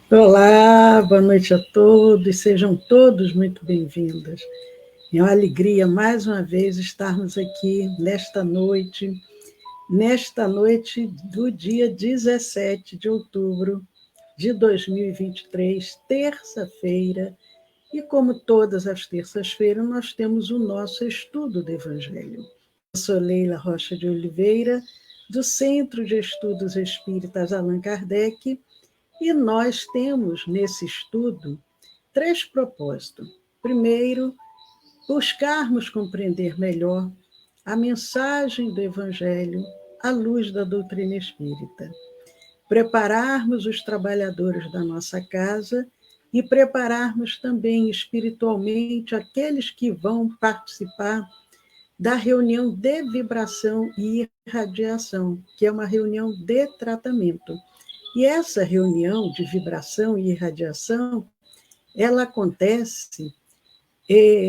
Olá, boa noite a todos, sejam todos muito bem-vindos. É uma alegria, mais uma vez, estarmos aqui nesta noite do dia 17 de outubro de 2023, terça-feira, e como todas as terças-feiras, nós temos o nosso estudo do Evangelho. Eu sou Leila Rocha de Oliveira, do Centro de Estudos Espíritas Allan Kardec, e nós temos nesse estudo 3 propósitos. Primeiro, buscarmos compreender melhor a mensagem do Evangelho à luz da doutrina espírita. Prepararmos os trabalhadores da nossa casa e prepararmos também espiritualmente aqueles que vão participar da reunião de vibração e irradiação, que é uma reunião de tratamento. E essa reunião de vibração e irradiação, ela acontece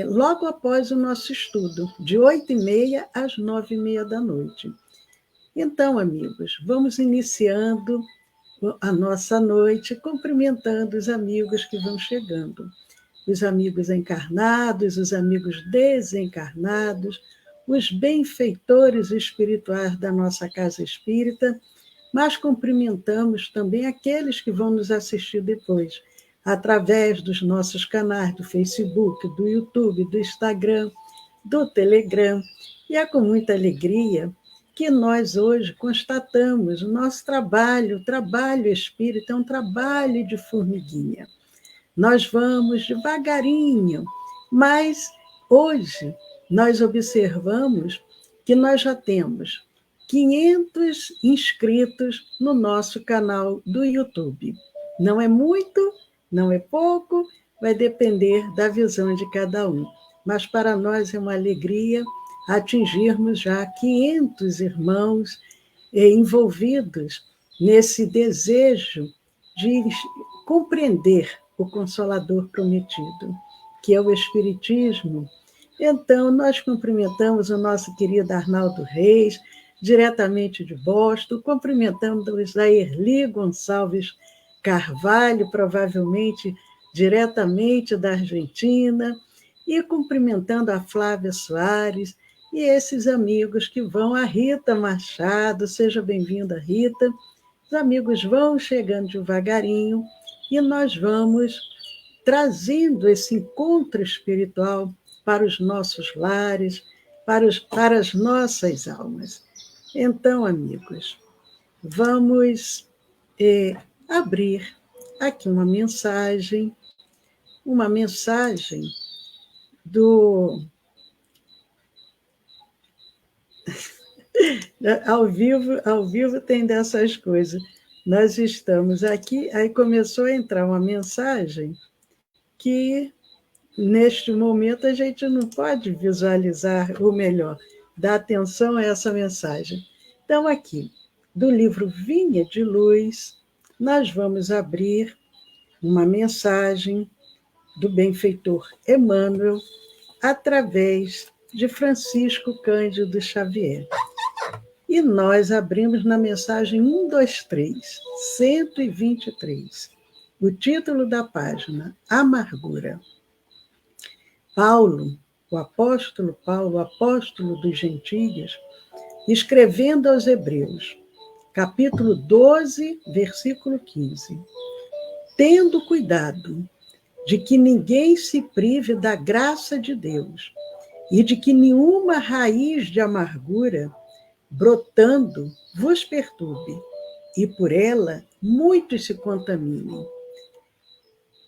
logo após o nosso estudo, de 8h30 às 9h30 da noite. Então, amigos, vamos iniciando a nossa noite cumprimentando os amigos que vão chegando. Os amigos encarnados, os amigos desencarnados, os benfeitores espirituais da nossa casa espírita, mas cumprimentamos também aqueles que vão nos assistir depois, através dos nossos canais do Facebook, do YouTube, do Instagram, do Telegram. E é com muita alegria que nós hoje constatamos o nosso trabalho, o trabalho espírita, é um trabalho de formiguinha. Nós vamos devagarinho, mas hoje nós observamos que nós já temos 500 inscritos no nosso canal do YouTube. Não é muito, não é pouco, vai depender da visão de cada um. Mas para nós é uma alegria atingirmos já 500 irmãos envolvidos nesse desejo de compreender o Consolador prometido, que é o Espiritismo. Então, nós cumprimentamos o nosso querido Arnaldo Reis, diretamente de Boston, cumprimentamos a Erli Gonçalves Carvalho, provavelmente diretamente da Argentina, e cumprimentando a Flávia Soares, e esses amigos que vão, a Rita Machado, seja bem-vinda, Rita. Os amigos vão chegando devagarinho, e nós vamos trazendo esse encontro espiritual para os nossos lares, para as nossas almas. Então, amigos, vamos abrir aqui uma mensagem do... Ao vivo tem dessas coisas. Nós estamos aqui, aí começou a entrar uma mensagem que, neste momento, a gente não pode visualizar, ou melhor, dar atenção a essa mensagem. Então, aqui, do livro Vinha de Luz, nós vamos abrir uma mensagem do benfeitor Emmanuel, através de Francisco Cândido Xavier. E nós abrimos na mensagem 123, 123. O título da página, Amargura. Paulo, o apóstolo dos gentios, escrevendo aos Hebreus, capítulo 12, versículo 15. Tendo cuidado de que ninguém se prive da graça de Deus e de que nenhuma raiz de amargura, brotando, vos perturbe, e por ela muitos se contaminem.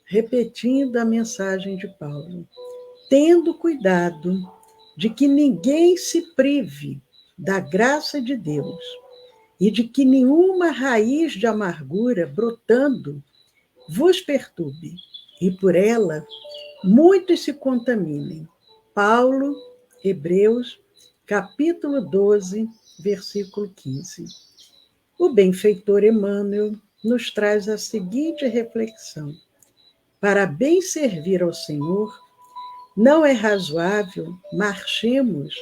Repetindo a mensagem de Paulo, tendo cuidado de que ninguém se prive da graça de Deus e de que nenhuma raiz de amargura, brotando, vos perturbe, e por ela muitos se contaminem. Paulo, Hebreus, capítulo 12, versículo 15. O benfeitor Emmanuel nos traz a seguinte reflexão: para bem servir ao Senhor, não é razoável marchemos,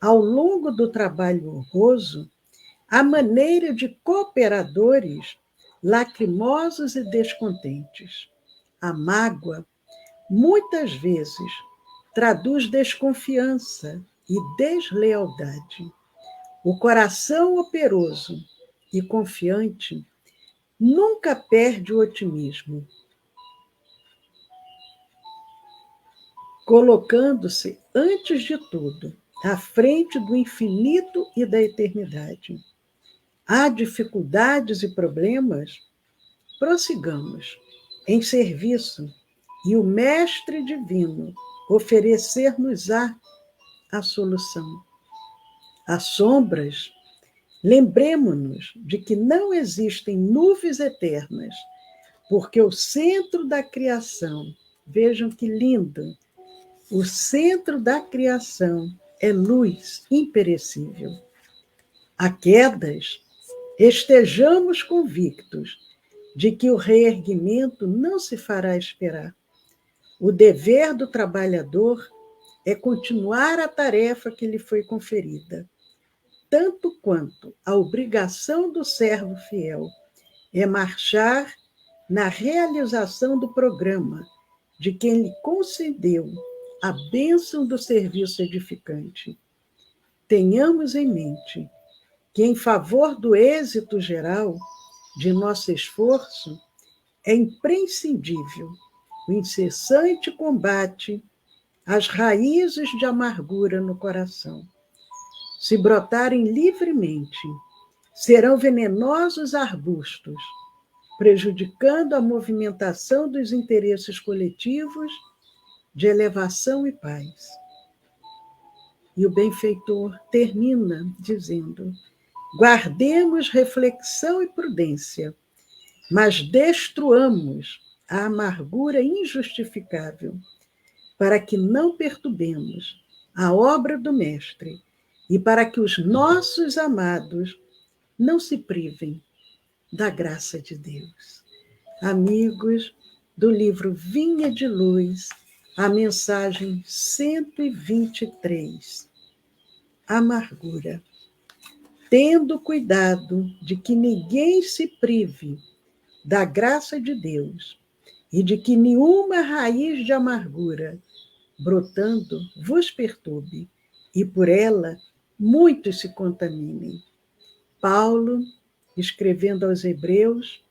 ao longo do trabalho honroso, à maneira de cooperadores lacrimosos e descontentes. A mágoa, muitas vezes, traduz desconfiança e deslealdade. O coração operoso e confiante nunca perde o otimismo, colocando-se, antes de tudo, à frente do infinito e da eternidade. Há dificuldades e problemas? Prossigamos em serviço e o Mestre Divino oferecer-nos-á a solução. Há sombras? Lembremo-nos de que não existem nuvens eternas, porque o centro da criação, vejam que lindo, o centro da criação é luz imperecível. Há quedas? Estejamos convictos de que o reerguimento não se fará esperar. O dever do trabalhador é continuar a tarefa que lhe foi conferida, tanto quanto a obrigação do servo fiel é marchar na realização do programa de quem lhe concedeu a bênção do serviço edificante. Tenhamos em mente que, em favor do êxito geral de nosso esforço, é imprescindível o incessante combate às raízes de amargura no coração. Se brotarem livremente, serão venenosos arbustos, prejudicando a movimentação dos interesses coletivos de elevação e paz. E o benfeitor termina dizendo: guardemos reflexão e prudência, mas destruamos a amargura injustificável, para que não perturbemos a obra do Mestre e para que os nossos amados não se privem da graça de Deus. Amigos do livro Vinha de Luz, a mensagem 123. Amargura. Tendo cuidado de que ninguém se prive da graça de Deus e de que nenhuma raiz de amargura brotando vos perturbe e por ela muitos se contaminem. Paulo, escrevendo aos Hebreus,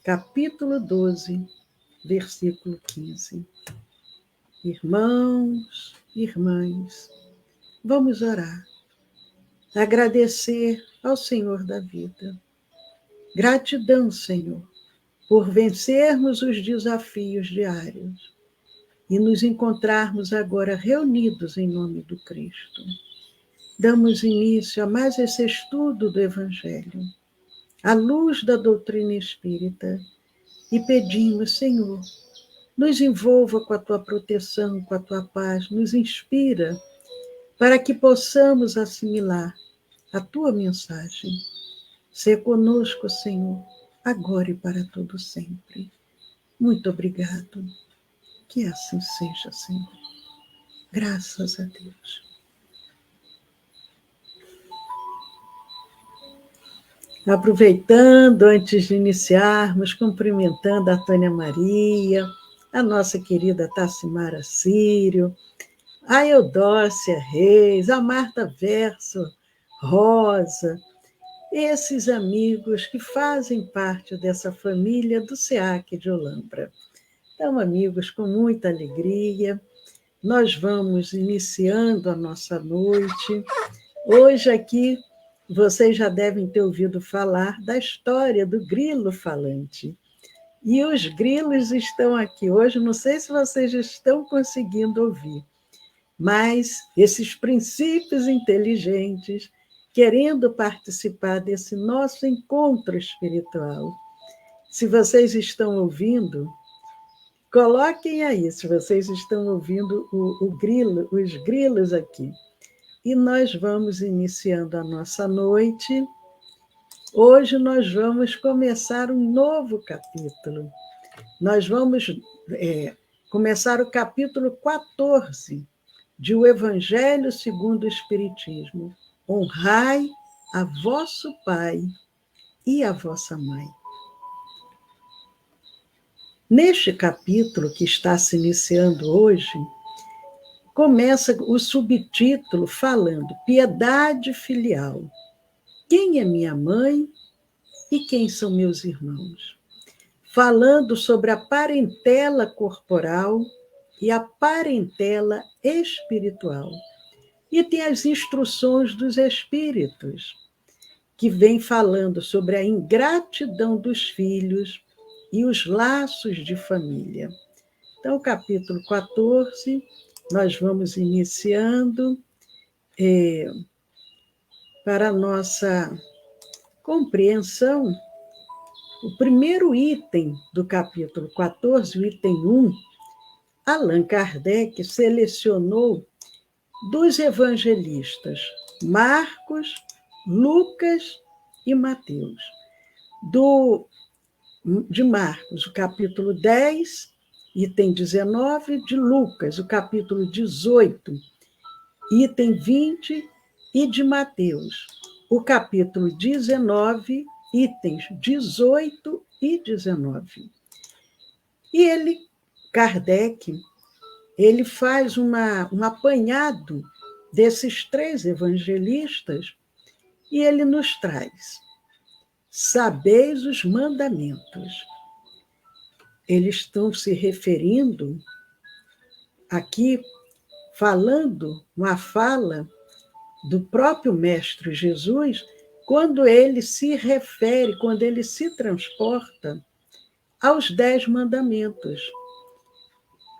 capítulo 12, versículo 15. Irmãos, irmãs, vamos orar, agradecer ao Senhor da vida. Gratidão, Senhor, por vencermos os desafios diários e nos encontrarmos agora reunidos em nome do Cristo. Damos início a mais esse estudo do Evangelho, à luz da doutrina espírita, e pedimos, Senhor, nos envolva com a tua proteção, com a tua paz, nos inspira para que possamos assimilar a tua mensagem. Sê conosco, Senhor, agora e para todo sempre. Muito obrigado. Que assim seja, Senhor. Graças a Deus. Aproveitando, antes de iniciarmos, cumprimentando a Tânia Maria, a nossa querida Tassimara Sírio, a Eudócia Reis, a Marta Verso, Rosa, esses amigos que fazem parte dessa família do SEAC de Olambra. Então, amigos, com muita alegria, nós vamos iniciando a nossa noite. Hoje aqui, vocês já devem ter ouvido falar da história do grilo falante. E os grilos estão aqui hoje, não sei se vocês estão conseguindo ouvir, mas esses princípios inteligentes querendo participar desse nosso encontro espiritual. Se vocês estão ouvindo, coloquem aí, se vocês estão ouvindo o grilo, os grilos aqui. E nós vamos iniciando a nossa noite. Hoje nós vamos começar um novo capítulo. Nós vamos começar o capítulo 14 de O Evangelho segundo o Espiritismo. Honrai a vosso pai e a vossa mãe. Neste capítulo que está se iniciando hoje, começa o subtítulo falando piedade filial. Quem é minha mãe e quem são meus irmãos? Falando sobre a parentela corporal e a parentela espiritual. E tem as instruções dos espíritos, que vem falando sobre a ingratidão dos filhos e os laços de família. Então, capítulo 14, nós vamos iniciando para a nossa compreensão. O primeiro item do capítulo 14, o item 1, Allan Kardec selecionou dos evangelistas Marcos, Lucas e Mateus. De Marcos, o capítulo 10, item 19, de Lucas, o capítulo 18, item 20, e de Mateus, o capítulo 19, itens 18 e 19. E ele, Kardec, ele faz um apanhado desses 3 evangelistas e ele nos traz: sabeis os mandamentos. Eles estão se referindo aqui, falando uma fala do próprio Mestre Jesus, quando ele se refere, quando ele se transporta aos 10 mandamentos,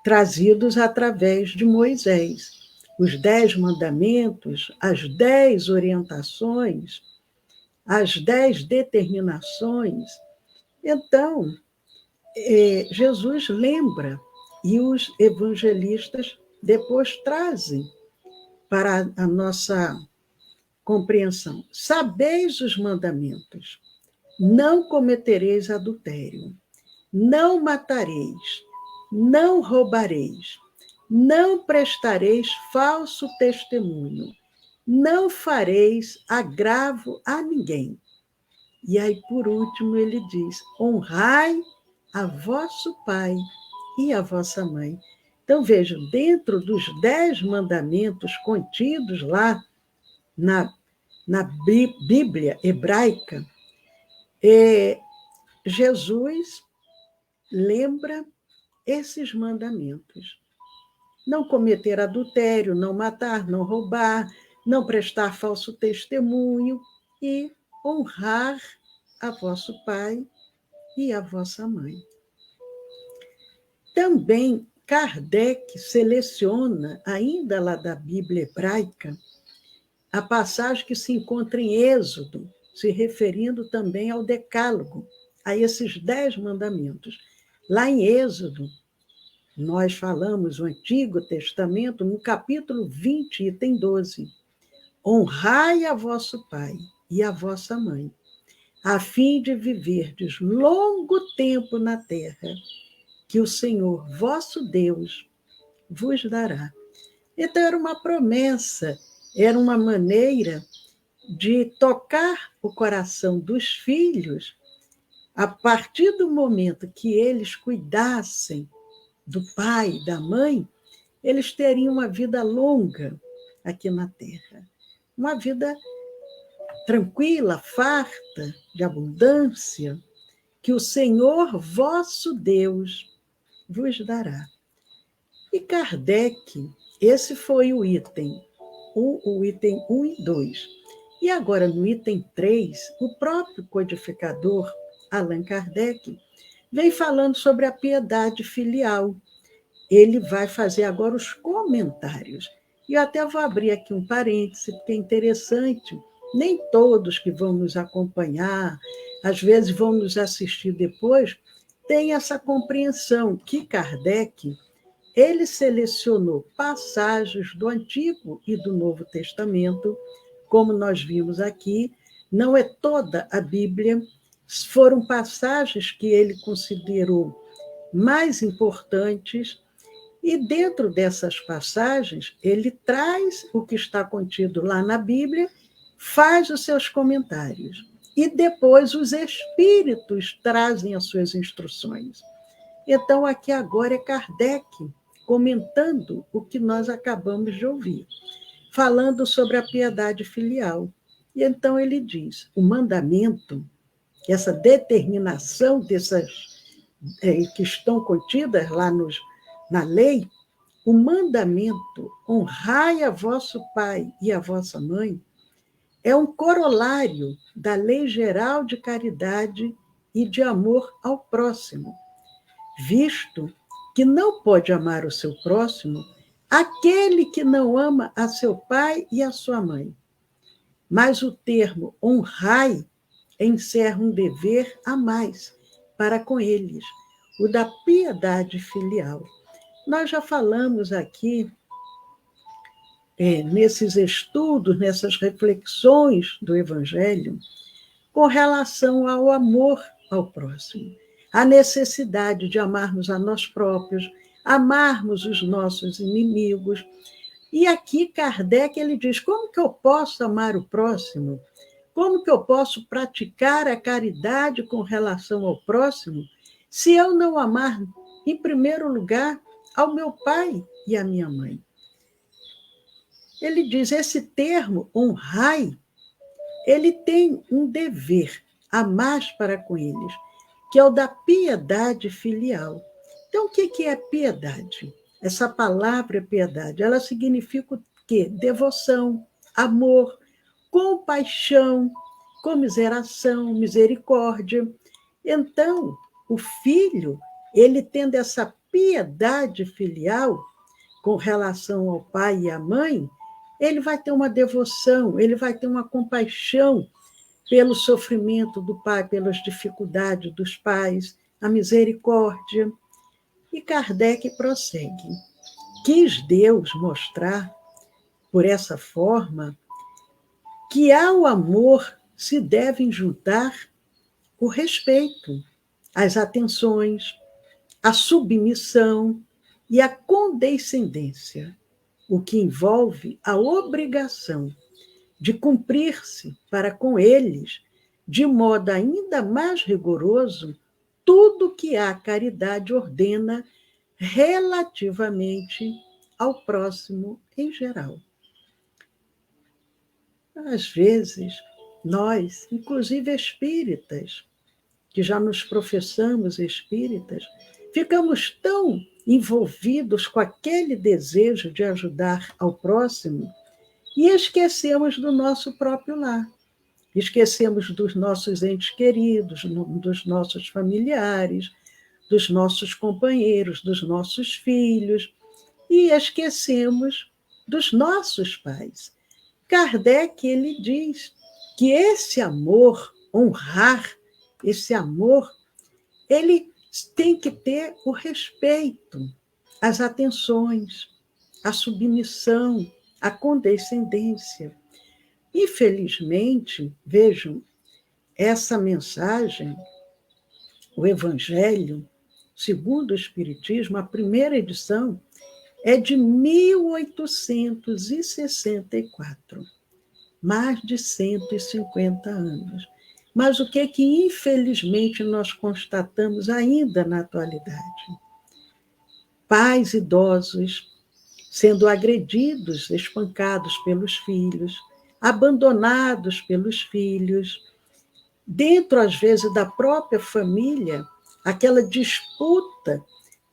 trazidos através de Moisés. Os 10 mandamentos, as 10 orientações, as 10 determinações. Então, Jesus lembra, e os evangelistas depois trazem para a nossa compreensão. Sabeis os mandamentos: não cometereis adultério, não matareis, não roubareis, não prestareis falso testemunho, não fareis agravo a ninguém. E aí, por último, ele diz: honrai a vosso pai e a vossa mãe. Então, vejam, dentro dos 10 mandamentos contidos lá na Bíblia hebraica, Jesus lembra esses mandamentos: não cometer adultério, não matar, não roubar, não prestar falso testemunho e honrar a vosso pai e a vossa mãe. Também Kardec seleciona, ainda lá da Bíblia hebraica, a passagem que se encontra em Êxodo, se referindo também ao Decálogo, a esses 10 mandamentos. Lá em Êxodo, nós falamos o Antigo Testamento, no capítulo 20, item 12. Honrai a vosso pai e a vossa mãe, a fim de viverdes longo tempo na terra, que o Senhor, vosso Deus, vos dará. Então, era uma promessa, era uma maneira de tocar o coração dos filhos, a partir do momento que eles cuidassem do pai e da mãe, eles teriam uma vida longa aqui na terra. Uma vida tranquila, farta, de abundância, que o Senhor, vosso Deus, vos dará. E Kardec, esse foi o item 1 e 2. E agora, no item 3, o próprio codificador, Allan Kardec, vem falando sobre a piedade filial. Ele vai fazer agora os comentários. E eu até vou abrir aqui um parêntese, porque é interessante. Nem todos que vão nos acompanhar, às vezes vão nos assistir depois, têm essa compreensão que Kardec, ele selecionou passagens do Antigo e do Novo Testamento, como nós vimos aqui, não é toda a Bíblia, foram passagens que ele considerou mais importantes, e dentro dessas passagens, ele traz o que está contido lá na Bíblia, faz os seus comentários, e depois os espíritos trazem as suas instruções. Então, aqui agora é Kardec comentando o que nós acabamos de ouvir, falando sobre a piedade filial. E então ele diz: o mandamento, essa determinação dessas que estão contidas lá na lei, o mandamento honrai a vosso pai e a vossa mãe é um corolário da lei geral de caridade e de amor ao próximo, visto que não pode amar o seu próximo aquele que não ama a seu pai e a sua mãe. Mas o termo honrai encerra um dever a mais para com eles, o da piedade filial. Nós já falamos aqui, nesses estudos, nessas reflexões do Evangelho, com relação ao amor ao próximo, a necessidade de amarmos a nós próprios, amarmos os nossos inimigos. E aqui Kardec ele diz: como que eu posso amar o próximo? Como que eu posso praticar a caridade com relação ao próximo se eu não amar, em primeiro lugar, ao meu pai e à minha mãe? Ele diz: esse termo, honrai, ele tem um dever a mais para com eles, que é o da piedade filial. Então, o que é piedade? Essa palavra piedade, ela significa o quê? Devoção, amor, compaixão, comiseração, misericórdia. Então, o filho, ele tendo essa piedade filial com relação ao pai e à mãe, ele vai ter uma devoção, ele vai ter uma compaixão pelo sofrimento do pai, pelas dificuldades dos pais, a misericórdia. E Kardec prossegue: quis Deus mostrar, por essa forma, que ao amor se devem juntar o respeito, as atenções, a submissão e a condescendência, o que envolve a obrigação de cumprir-se para com eles, de modo ainda mais rigoroso, tudo que a caridade ordena relativamente ao próximo em geral. Às vezes, nós, inclusive espíritas, que já nos professamos espíritas, ficamos tão envolvidos com aquele desejo de ajudar ao próximo e esquecemos do nosso próprio lar. Esquecemos dos nossos entes queridos, dos nossos familiares, dos nossos companheiros, dos nossos filhos, e esquecemos dos nossos pais. Kardec, ele diz que esse amor, honrar, esse amor, ele tem que ter o respeito, as atenções, a submissão, a condescendência. Infelizmente, vejam, essa mensagem, o Evangelho, segundo o Espiritismo, a primeira edição, é de 1864, mais de 150 anos. Mas o que é que, infelizmente, nós constatamos ainda na atualidade? Pais idosos sendo agredidos, espancados pelos filhos, abandonados pelos filhos, dentro, às vezes, da própria família, aquela disputa,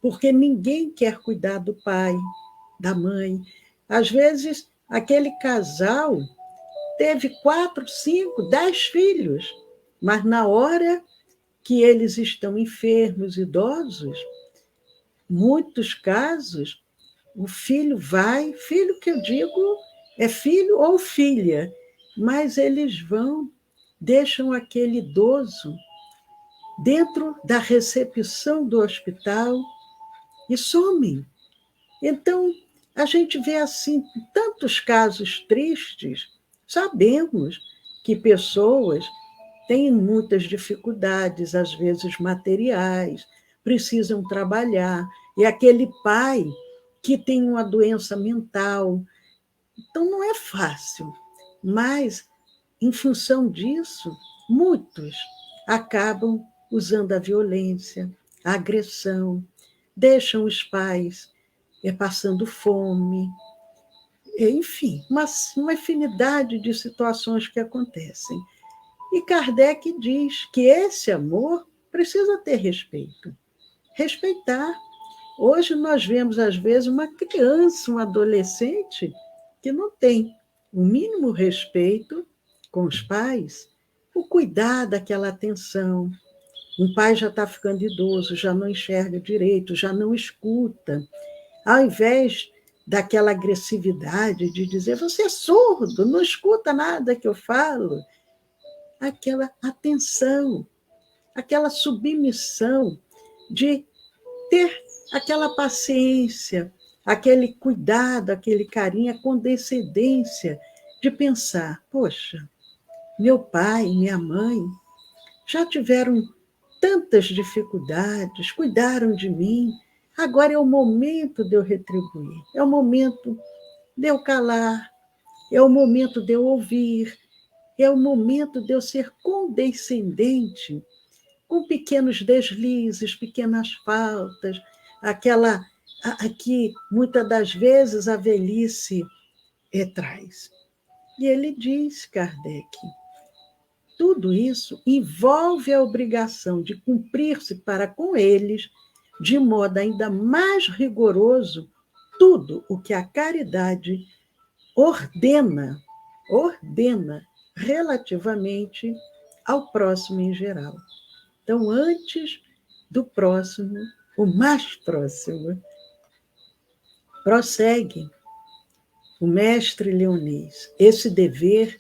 porque ninguém quer cuidar do pai, da mãe. Às vezes, aquele casal teve 4, 5, 10 filhos, mas na hora que eles estão enfermos, idosos, muitos casos, o filho vai, filho que eu digo é filho ou filha, mas eles vão, deixam aquele idoso dentro da recepção do hospital e somem. Então, a gente vê assim tantos casos tristes. Sabemos que pessoas têm muitas dificuldades, às vezes materiais, precisam trabalhar, e aquele pai que tem uma doença mental. Então, não é fácil, mas, em função disso, muitos acabam usando a violência, a agressão, deixam os pais passando fome, enfim, uma infinidade de situações que acontecem. E Kardec diz que esse amor precisa ter respeito. Respeitar. Hoje nós vemos, às vezes, uma criança, um adolescente que não tem o mínimo respeito com os pais, o cuidar daquela atenção. Um pai já está ficando idoso, já não enxerga direito, já não escuta. Ao invés daquela agressividade de dizer, você é surdo, não escuta nada que eu falo, aquela atenção, aquela submissão de ter aquela paciência, aquele cuidado, aquele carinho, a condescendência de pensar, poxa, meu pai, minha mãe já tiveram tantas dificuldades, cuidaram de mim, agora é o momento de eu retribuir, é o momento de eu calar, é o momento de eu ouvir, é o momento de eu ser condescendente com pequenos deslizes, pequenas faltas, aquela que muitas das vezes a velhice traz. E ele diz, Kardec, tudo isso envolve a obrigação de cumprir-se para com eles, de modo ainda mais rigoroso, tudo o que a caridade ordena relativamente ao próximo em geral. Então, antes do próximo, o mais próximo, prossegue o mestre Leonês. Esse dever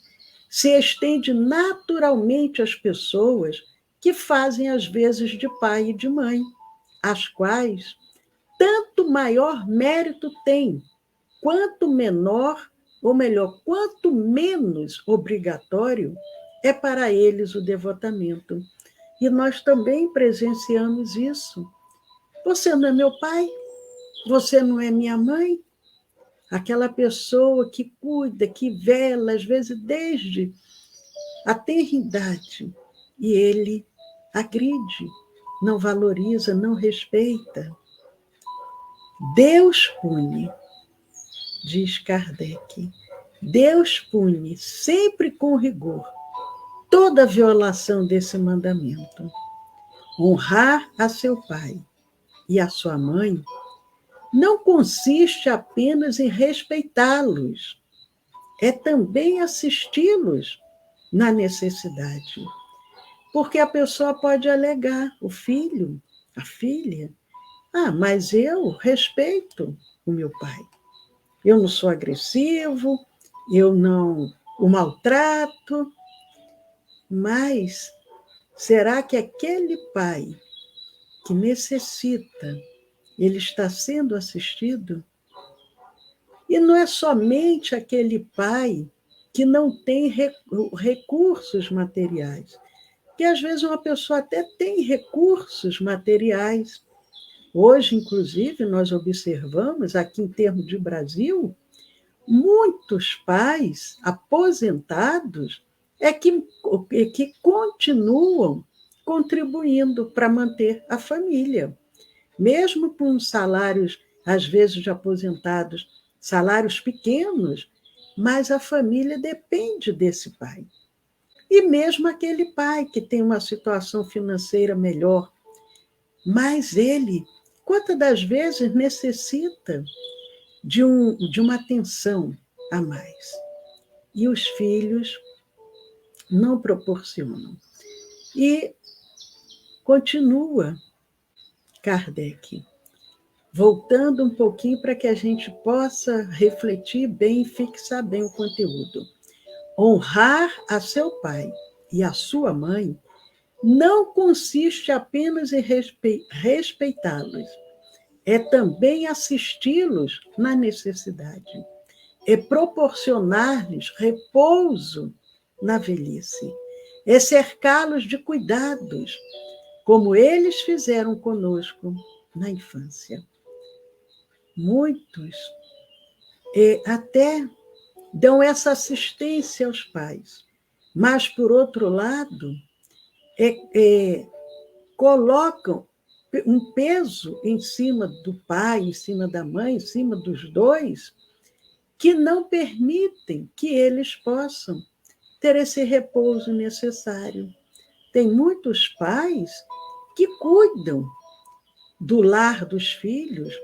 se estende naturalmente às pessoas que fazem às vezes de pai e de mãe, as quais tanto maior mérito têm, quanto menor, ou melhor, quanto menos obrigatório é para eles o devotamento. E nós também presenciamos isso. Você não é meu pai? Você não é minha mãe? Aquela pessoa que cuida, que vela, às vezes desde a tenridade, e ele agride, não valoriza, não respeita. Deus pune, diz Kardec, Deus pune sempre com rigor toda violação desse mandamento. Honrar a seu pai e a sua mãe não consiste apenas em respeitá-los, é também assisti-los na necessidade. Porque a pessoa pode alegar, o filho, a filha, mas eu respeito o meu pai. Eu não sou agressivo, eu não o maltrato, mas será que aquele pai que necessita, ele está sendo assistido? E não é somente aquele pai que não tem recursos materiais, que às vezes uma pessoa até tem recursos materiais. Hoje, inclusive, nós observamos, aqui em termos de Brasil, muitos pais aposentados que continuam contribuindo para manter a família, mesmo com salários, às vezes, de aposentados, salários pequenos, mas a família depende desse pai. E mesmo aquele pai que tem uma situação financeira melhor, mas ele, quantas das vezes, necessita de uma atenção a mais. E os filhos não proporcionam. E continua Kardec, voltando um pouquinho para que a gente possa refletir bem e fixar bem o conteúdo. Honrar a seu pai e a sua mãe não consiste apenas em respeitá-los, é também assisti-los na necessidade, é proporcionar-lhes repouso na velhice, é cercá-los de cuidados, como eles fizeram conosco na infância. Muitos até dão essa assistência aos pais, mas, por outro lado, colocam um peso em cima do pai, em cima da mãe, em cima dos dois, que não permitem que eles possam ter esse repouso necessário. Tem muitos pais que cuidam do lar dos filhos,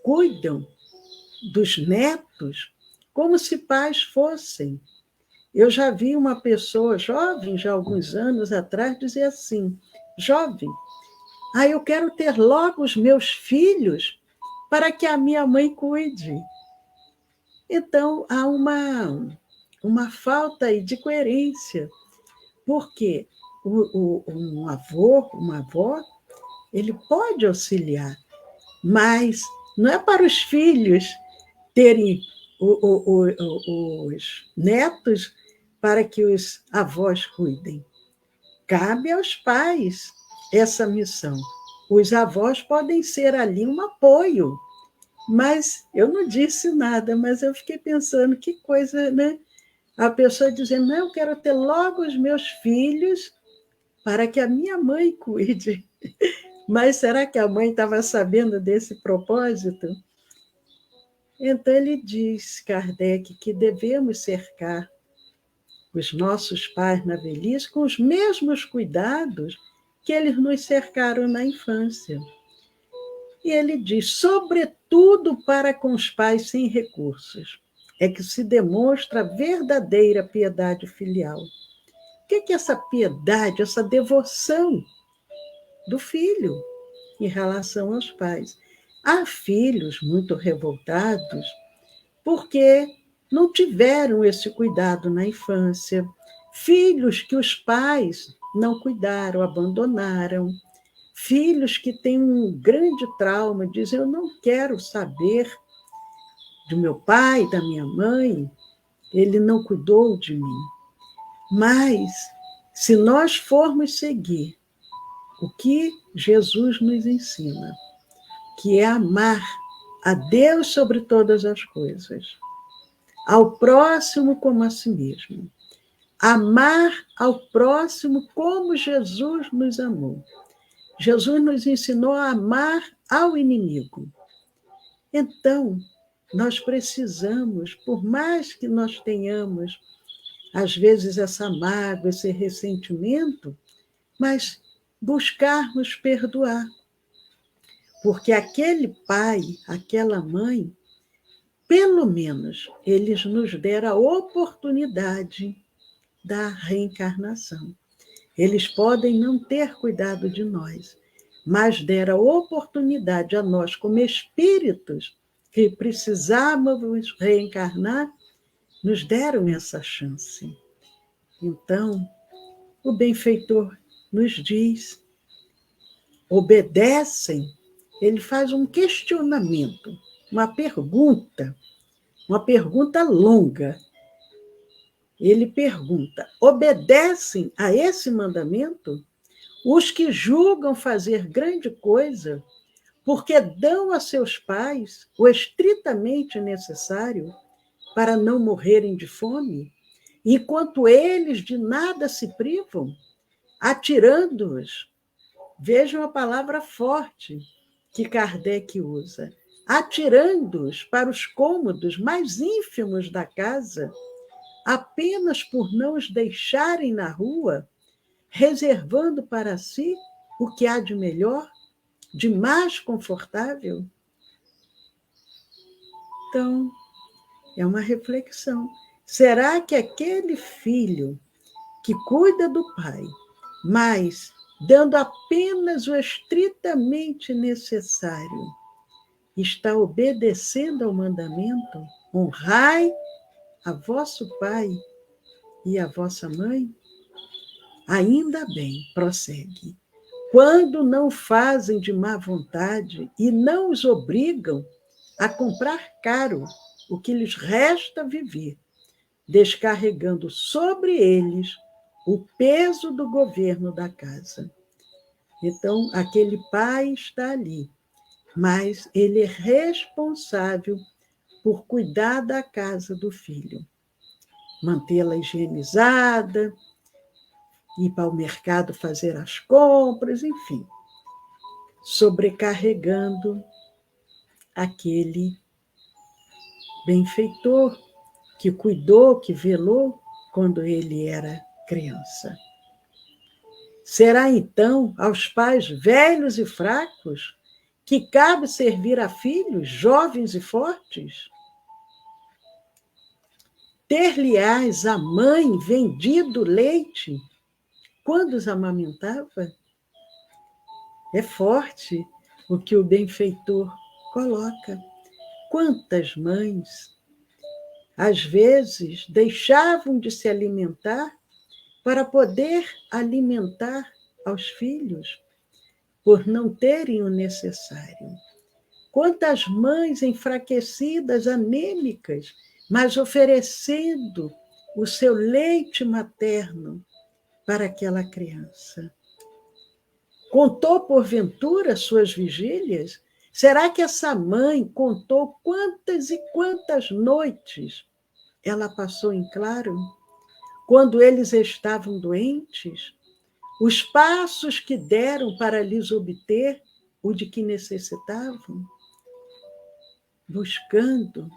cuidam dos netos, como se pais fossem. Eu já vi uma pessoa jovem, já há alguns anos atrás, dizer assim: jovem, eu quero ter logo os meus filhos para que a minha mãe cuide. Então, há uma falta aí de coerência, porque um avô, uma avó, ele pode auxiliar, mas não é para os filhos terem os netos para que os avós cuidem. Cabe aos pais essa missão. Os avós podem ser ali um apoio, mas eu não disse nada, mas eu fiquei pensando, que coisa, né? A pessoa dizendo, não, eu quero ter logo os meus filhos para que a minha mãe cuide. Mas será que a mãe estava sabendo desse propósito? Então ele diz, Kardec, que devemos cercar os nossos pais na velhice com os mesmos cuidados que eles nos cercaram na infância. E ele diz, sobretudo para com os pais sem recursos, é que se demonstra a verdadeira piedade filial. O que é essa piedade, essa devoção do filho em relação aos pais? Há filhos muito revoltados porque não tiveram esse cuidado na infância, filhos que os pais não cuidaram, abandonaram, filhos que têm um grande trauma, dizem, eu não quero saber do meu pai, da minha mãe, ele não cuidou de mim. Mas, se nós formos seguir o que Jesus nos ensina, que é amar a Deus sobre todas as coisas, ao próximo como a si mesmo, amar ao próximo como Jesus nos amou. Jesus nos ensinou a amar ao inimigo. Então, nós precisamos, por mais que nós tenhamos, às vezes, essa mágoa, esse ressentimento, mas buscarmos perdoar. Porque aquele pai, aquela mãe, pelo menos, eles nos deram a oportunidade da reencarnação. Eles podem não ter cuidado de nós, mas deram a oportunidade a nós, como espíritos que precisávamos reencarnar, nos deram essa chance. Então, o benfeitor nos diz, obedecem, ele faz um questionamento, uma pergunta longa. Ele pergunta, obedecem a esse mandamento os que julgam fazer grande coisa, porque dão a seus pais o estritamente necessário para não morrerem de fome, enquanto eles de nada se privam, atirando-os. Vejam a palavra forte que Kardec usa, atirando-os para os cômodos mais ínfimos da casa, apenas por não os deixarem na rua, reservando para si o que há de melhor, de mais confortável. Então, é uma reflexão. Será que aquele filho que cuida do pai, mas dando apenas o estritamente necessário, está obedecendo ao mandamento? Honrai a vosso pai e a vossa mãe? Ainda bem, prossegue. Quando não fazem de má vontade e não os obrigam a comprar caro o que lhes resta viver, descarregando sobre eles o peso do governo da casa. Então, aquele pai está ali, mas ele é responsável por cuidar da casa do filho, mantê-la higienizada, ir para o mercado fazer as compras, enfim. sobrecarregando aquele benfeitor que cuidou, que velou quando ele era criança. Será então aos pais velhos e fracos que cabe servir a filhos jovens e fortes? Ter-lhe-ás a mãe vendido leite quando os amamentava? É forte o que o benfeitor coloca. Quantas mães, às vezes, deixavam de se alimentar para poder alimentar aos filhos, por não terem o necessário. Quantas mães enfraquecidas, anêmicas, mas oferecendo o seu leite materno para aquela criança. Contou, porventura, suas vigílias? Será que essa mãe contou quantas e quantas noites ela passou em claro, quando eles estavam doentes? Os passos que deram para lhes obter o de que necessitavam? Buscando,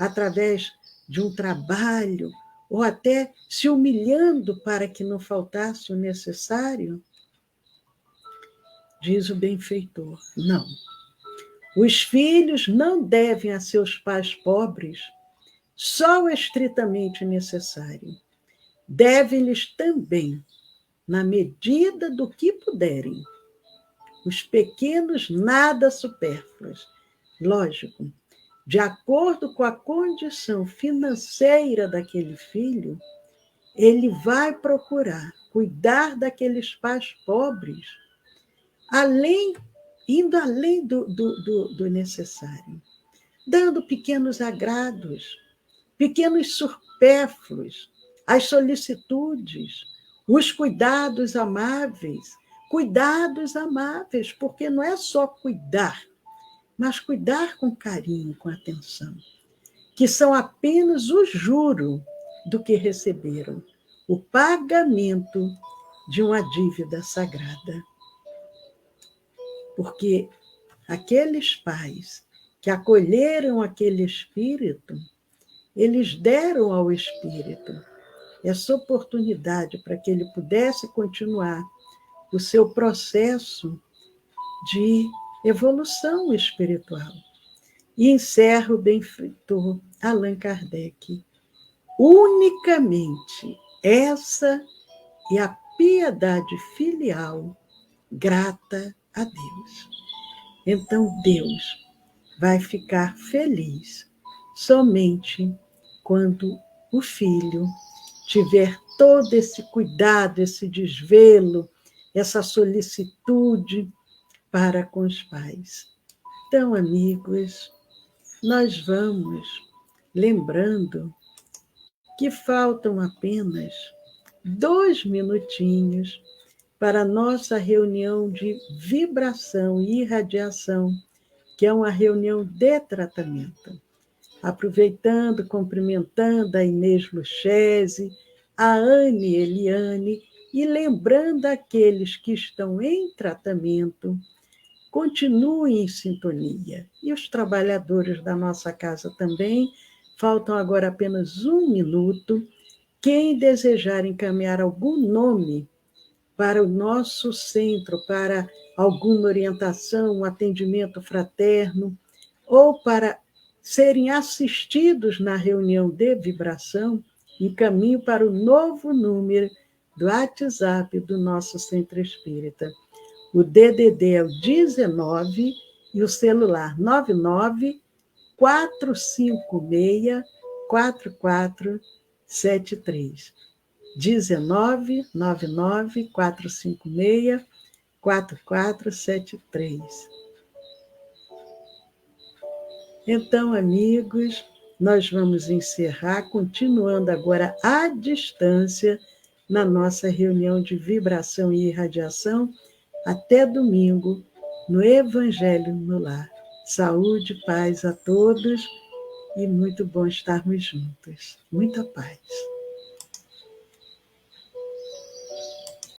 através de um trabalho, ou até se humilhando para que não faltasse o necessário? Diz o benfeitor, não. Os filhos não devem a seus pais pobres só o estritamente necessário. Devem-lhes também, na medida do que puderem, os pequenos nada supérfluos. Lógico, de acordo com a condição financeira daquele filho, ele vai procurar cuidar daqueles pais pobres, indo além do necessário, dando pequenos agrados, pequenos supérfluos, as solicitudes, os cuidados amáveis, porque não é só cuidar, mas cuidar com carinho, com atenção, que são apenas o juro do que receberam, o pagamento de uma dívida sagrada. Porque aqueles pais que acolheram aquele espírito, eles deram ao espírito essa oportunidade para que ele pudesse continuar o seu processo de evolução espiritual. E encerra o benfeitor Allan Kardec. Unicamente essa é a piedade filial grata a Deus. Então Deus vai ficar feliz somente quando o filho tiver todo esse cuidado, esse desvelo, essa solicitude para com os pais. Então, amigos, nós vamos lembrando que faltam apenas 2 minutinhos para a nossa reunião de vibração e irradiação, que é uma reunião de tratamento. Aproveitando, cumprimentando a Inês Luchese, a Anne Eliane, e lembrando aqueles que estão em tratamento, continuem em sintonia. E os trabalhadores da nossa casa também, faltam agora apenas 1 minuto. Quem desejar encaminhar algum nome para o nosso centro, para alguma orientação, um atendimento fraterno, ou para serem assistidos na reunião de vibração, encaminho para o novo número do WhatsApp do nosso Centro Espírita. O DDD é o 19 e o celular 99-456-4473. 19-99-456-4473. Então, amigos, nós vamos encerrar, continuando agora à distância, na nossa reunião de vibração e irradiação, até domingo, no Evangelho no Lar. Saúde, paz a todos e muito bom estarmos juntos. Muita paz.